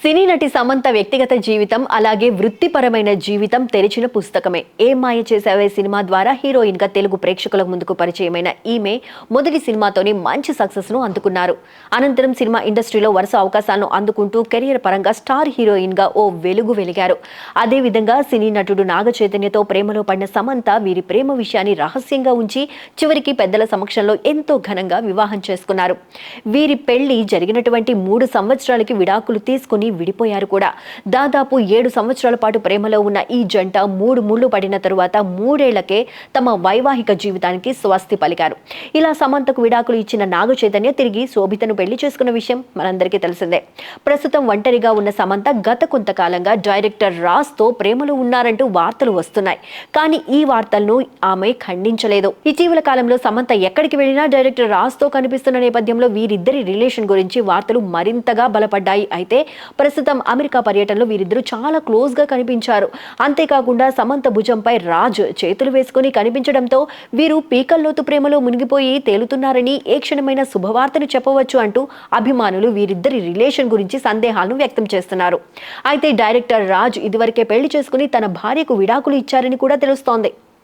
సినీ నటి సమంత వ్యక్తిగత జీవితం అలాగే వృత్తిపరమైన జీవితం తెరిచిన పుస్తకమే. ఏం మాయ చేసావే సినిమా ద్వారా హీరోయిన్ గా తెలుగు ప్రేక్షకుల ముందుకు పరిచయమైన ఈమె మొదటి సినిమాతోనే మంచి సక్సెస్ ను అందుకున్నారు. అనంతరం సినిమా ఇండస్ట్రీలో వరుస అవకాశాలను అందుకుంటూ కెరియర్ పరంగా స్టార్ హీరోయిన్ గా ఓ వెలుగు వెలిగారు. అదేవిధంగా సినీ నటుడు నాగ చైతన్యతో ప్రేమలో పడిన సమంత వీరి ప్రేమ విషయాన్ని రహస్యంగా ఉంచి చివరికి పెద్దల సమక్షంలో ఎంతో ఘనంగా వివాహం చేసుకున్నారు. వీరి పెళ్లి జరిగినటువంటి 3 సంవత్సరాలకి విడాకులు తీసుకుని విడిపోయారు కూడా. దాదాపు 7 సంవత్సరాల పాటు ప్రేమలో ఉన్న ఈ జంట 3 ముళ్ళు పడిన తరువాత 3 ఏళ్లకే తమ వైవాహిక జీవితానికి స్వస్తి పలికారు. ఇలా సమంతకు విడాకులు ఇచ్చిన నాగ చైతన్య తిరిగి శోభితను పెళ్లి చేసుకున్న విషయం మనందరికీ తెలిసిందే. ప్రస్తుతం ఒంటరిగా ఉన్న సమంత గత కొంతకాలంగా డైరెక్టర్ రాజ్ తో ప్రేమలో ఉన్నారంటూ వార్తలు వస్తున్నాయి. కానీ ఈ వార్తలను ఆమె ఖండించలేదు. ఇటీవల కాలంలో సమంత ఎక్కడికి వెళ్లినా డైరెక్టర్ రాజ్ తో కనిపిస్తున్న నేపథ్యంలో వీరిద్దరి రిలేషన్ గురించి వార్తలు మరింతగా బలపడ్డాయి. అయితే ప్రస్తుతం అమెరికా పర్యటనలో వీరిద్దరూ చాలా క్లోజ్ గా కనిపించారు. అంతేకాకుండా సమంత భుజంపై రాజ్ చేతులు వేసుకుని కనిపించడంతో వీరు పీకల్లోతు ప్రేమలో మునిగిపోయి తేలుతున్నారని, ఏ క్షణమైన శుభవార్తను చెప్పవచ్చు అంటూ అభిమానులు వీరిద్దరి రిలేషన్ గురించి సందేహాలను వ్యక్తం చేస్తున్నారు. అయితే డైరెక్టర్ రాజ్ ఇదివరకే పెళ్లి చేసుకుని తన భార్యకు విడాకులు ఇచ్చారని కూడా తెలుస్తోంది.